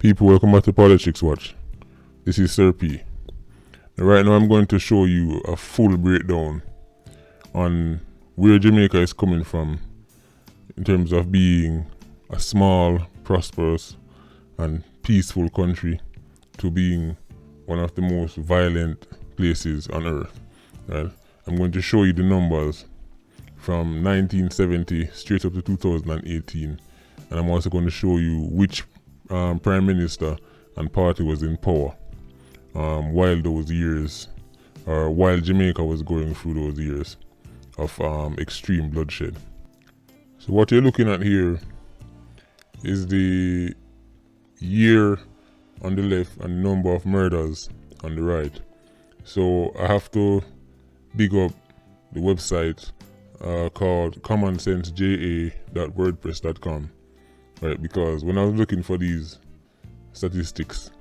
People, welcome back to Politics Watch. This is Sir P. Now, right now I'm going to show you a full breakdown on where Jamaica is coming from in terms of being a small, prosperous and peaceful country to being one of the most violent places on earth. Right? I'm going to show you the numbers from 1970 straight up to 2018, and I'm also going to show you which Prime Minister and party was in power while those years, or while Jamaica was going through those years of extreme bloodshed. So what you're looking at here is the year on the left and number of murders on the right. So I have to big up the website called commonsenseja.wordpress.com, right? Because when I was looking for these statistics,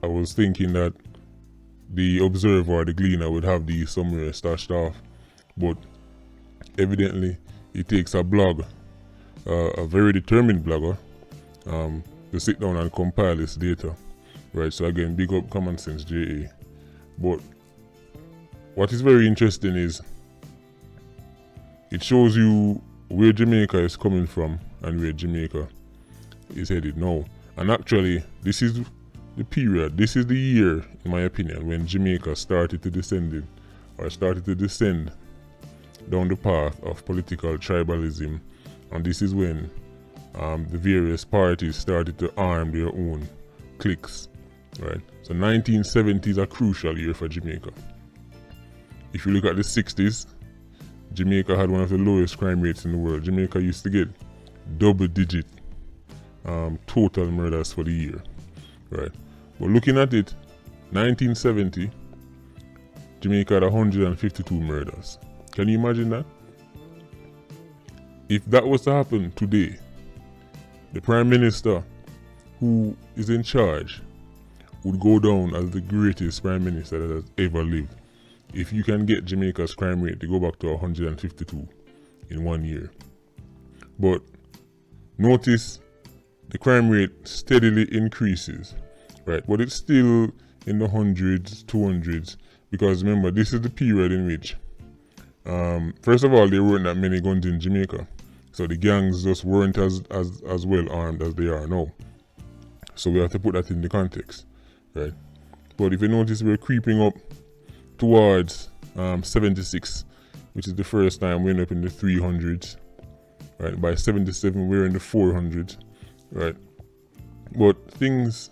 I was thinking that the Observer or the Gleaner would have these somewhere stashed off, but evidently it takes a blog, a very determined blogger, to sit down and compile this data, right? So again, big up Common Sense JA. But what is very interesting is it shows you where Jamaica is coming from and where Jamaica is headed now. And actually, this is the period, this is the year, in my opinion, when Jamaica started to descend down the path of political tribalism. And this is when the various parties started to arm their own cliques, right? So 1970 is a crucial year for Jamaica. If you look at the 60s, Jamaica had one of the lowest crime rates in the world. Jamaica used to get double-digit total murders for the year, right? But looking at it, 1970, Jamaica had 152 murders. Can you imagine that? If that was to happen today, the Prime Minister who is in charge would go down as the greatest Prime Minister that has ever lived. If you can get Jamaica's crime rate to go back to 152 in 1 year. But notice the crime rate steadily increases, right? But it's still in the hundreds, 200s, because remember, this is the period in which, first of all, there weren't that many guns in Jamaica. So the gangs just weren't as well armed as they are now. So we have to put that in the context, right? But if you notice, we're creeping up towards 76, which is the first time we're up in the 300s, right? By 77, we're in the 400s, right? But things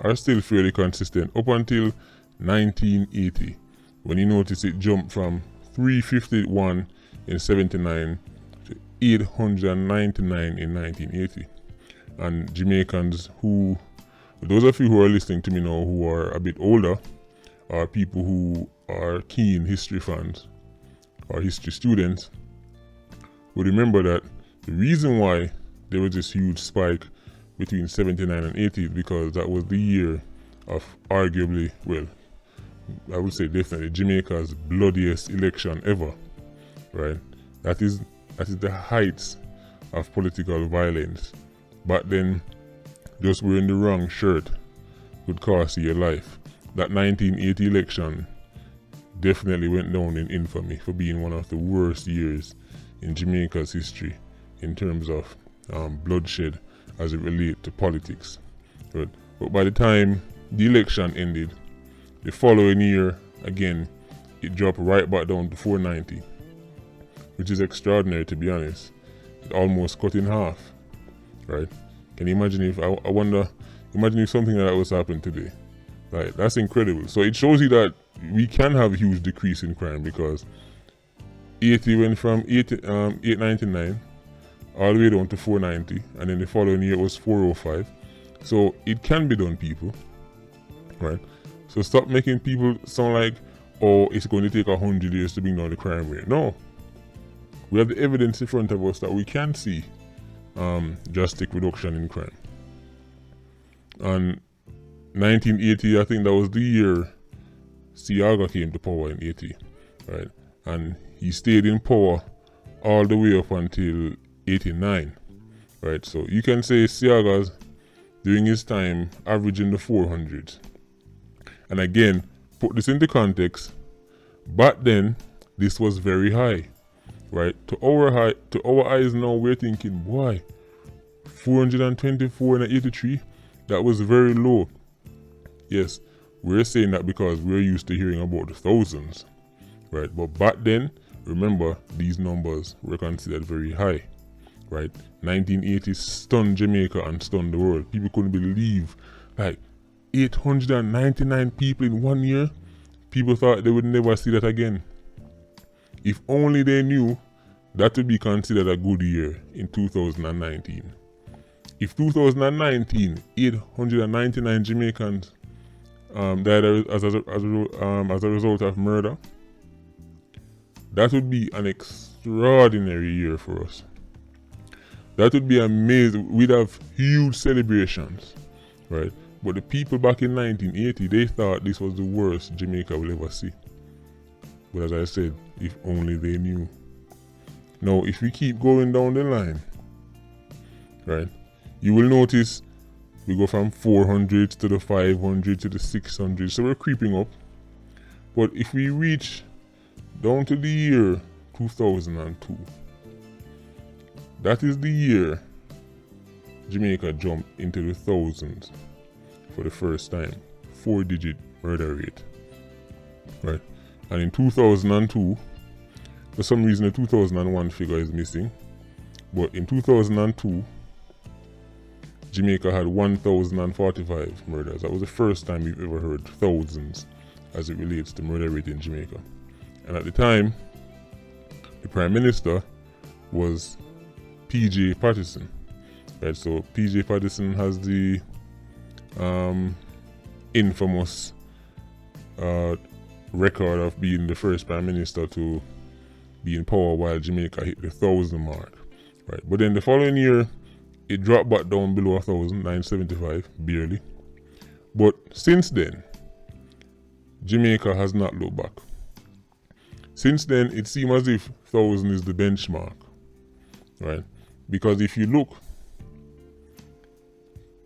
are still fairly consistent up until 1980, when you notice it jumped from 351 in 79 to 899 in 1980. And Jamaicans who, those of you who are listening to me now who are a bit older, are people who are keen history fans or history students, would remember that the reason why there was this huge spike between 79 and 80 is because that was the year of arguably, well, I would say definitely Jamaica's bloodiest election ever, right? That is the heights of political violence. Back then, just wearing the wrong shirt could cost you your life. That 1980 election definitely went down in infamy for being one of the worst years in Jamaica's history in terms of bloodshed as it relates to politics. Right? But by the time the election ended, the following year, again, it dropped right back down to 490, which is extraordinary, to be honest. It almost cut in half, right? Can you imagine if, imagine if something like that was happening today? Like, that's incredible. So it shows you that we can have a huge decrease in crime, because 80 went from 899 all the way down to 490, and then the following year was 405. So it can be done, people, right? So stop making people sound like, oh, it's going to take 100 years to bring down the crime rate. No. We have the evidence in front of us that we can see drastic reduction in crime. And 1980, I think that was the year Seaga came to power in 80, right? And he stayed in power all the way up until 89, right? So you can say Seaga's during his time averaging the 400s. And again, put this into context, back then this was very high, right? To our eyes now, we're thinking, boy, 424 and 83, that was very low. Yes, we're saying that because we're used to hearing about the thousands, right? But back then, remember, these numbers were considered very high, right? 1980 stunned Jamaica and stunned the world. People couldn't believe, like, 899 people in 1 year. People thought they would never see that again. If only they knew that would be considered a good year in 2019. If 2019, 899 Jamaicans died as a result of murder, that would be an extraordinary year for us. That would be amazing. We'd have huge celebrations, right? But the people back in 1980, they thought this was the worst Jamaica will ever see. But as I said, if only they knew. Now, if we keep going down the line, right, you will notice we go from 400 to the 500 to the 600. So we're creeping up. But if we reach down to the year 2002, that is the year Jamaica jumped into the thousands for the first time. 4-digit murder rate, right? And in 2002, for some reason the 2001 figure is missing, but in 2002, Jamaica had 1,045 murders. That was the first time we've ever heard thousands as it relates to murder rate in Jamaica. And at the time, the Prime Minister was P.J. Patterson. Right, so P.J. Patterson has the infamous record of being the first Prime Minister to be in power while Jamaica hit the 1,000 mark. Right, but then the following year, it dropped back down below 1,000, 975, barely. But since then, Jamaica has not looked back. Since then, it seems as if 1,000 is the benchmark, right? Because if you look,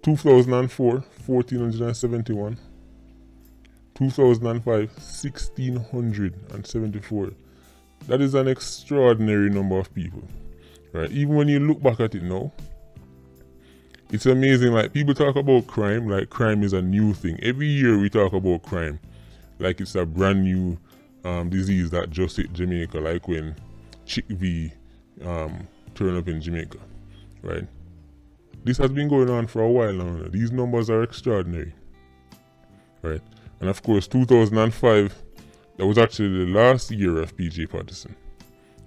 2004, 1,471, 2005, 1,674. That is an extraordinary number of people, right? Even when you look back at it now, it's amazing. Like, people talk about crime like crime is a new thing. Every year we talk about crime like it's a brand new disease that just hit Jamaica, like when Chick-V turned up in Jamaica, right? This has been going on for a while now. These numbers are extraordinary, right? And of course, 2005, that was actually the last year of P.J. Patterson,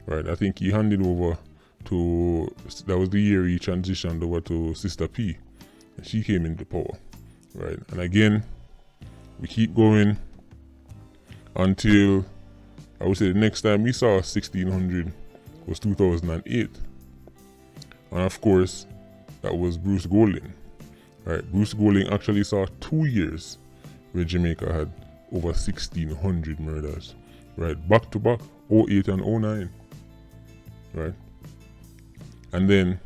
right? I think he handed over to, that was the year he transitioned over to Sister P, and she came into power, right? And again, we keep going until, I would say, the next time we saw 1,600 was 2008. And of course, that was Bruce Golding, right? Bruce Golding actually saw 2 years where Jamaica had over 1,600 murders, right? Back to back, 08 and 09, right? And then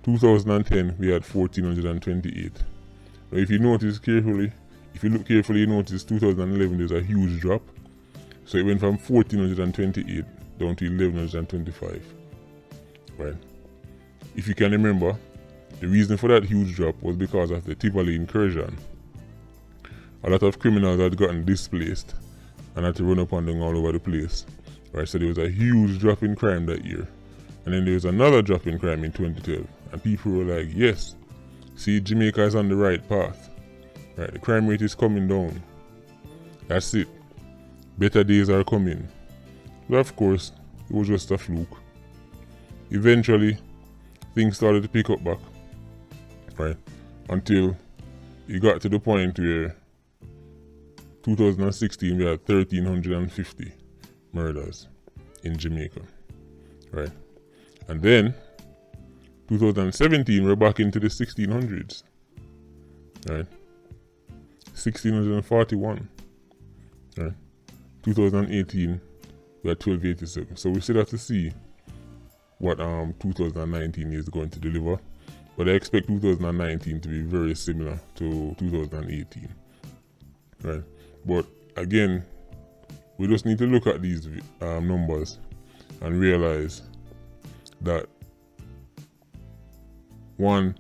2010, we had 1,428. Now, if you notice carefully, if you look carefully, you notice 2011 there's a huge drop. So it went from 1,428 down to 1,125, right? If you can remember, the reason for that huge drop was because of the Tivoli incursion. A lot of criminals had gotten displaced and had to run up and down all over the place, right? So there was a huge drop in crime that year. And then there was another drop in crime in 2012. And people were like, yes, see, Jamaica is on the right path, right? The crime rate is coming down. That's it. Better days are coming. But of course, it was just a fluke. Eventually, things started to pick up back, right? Until it got to the point where 2016 we had 1,350 murders in Jamaica, right? And then 2017 we're back into the 1,600s, right? 1,641, right? 2018 we had 1,287. So we still have to see what 2019 is going to deliver. But I expect 2019 to be very similar to 2018, right? But again, we just need to look at these numbers and realize that, one,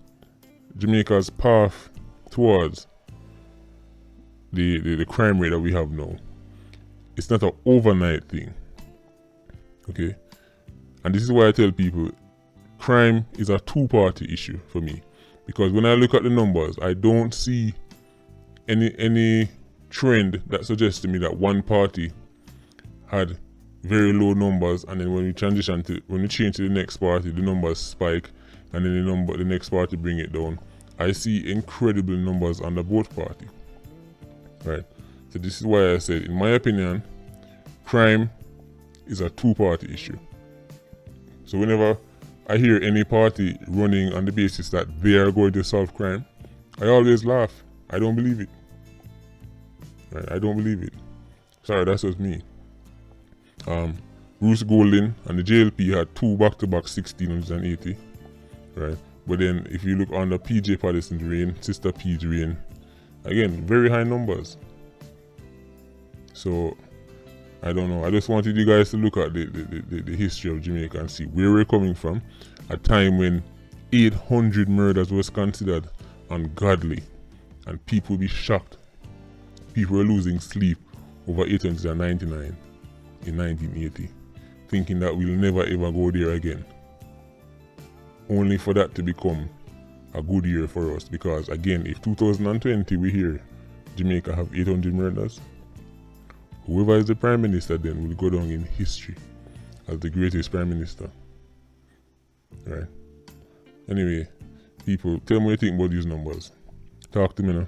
Jamaica's path towards the crime rate that we have now, it's not an overnight thing, okay? And this is why I tell people, crime is a two-party issue for me, because when I look at the numbers, I don't see any trend that suggests to me that one party had very low numbers, and then when we change to the next party, the numbers spike, and then the next party bring it down. I see incredible numbers under both parties, right? So this is why I said, in my opinion, crime is a two-party issue. So whenever I hear any party running on the basis that they are going to solve crime, I always laugh. I don't believe it. Right? I don't believe it. Sorry, that's just me. Bruce Golding and the JLP had 2 back-to-back 1680, right? But then if you look under PJ Patterson's reign, Sister P's reign, again, very high numbers. So I don't know. I just wanted you guys to look at the history of Jamaica and see where we're coming from. A time when 800 murders was considered ungodly, and people be shocked. People were losing sleep over 899 in 1980, thinking that we'll never ever go there again. Only for that to become a good year for us, because again, if 2020 we hear Jamaica have 800 murders, whoever is the Prime Minister then will go down in history as the greatest Prime Minister. Right? Anyway, people, tell me what you think about these numbers. Talk to me now.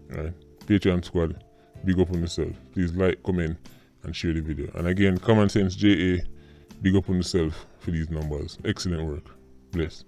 Right? Patreon squad, big up on yourself. Please like, comment, and share the video. And again, Common Sense JA, big up on yourself for these numbers. Excellent work. Bless.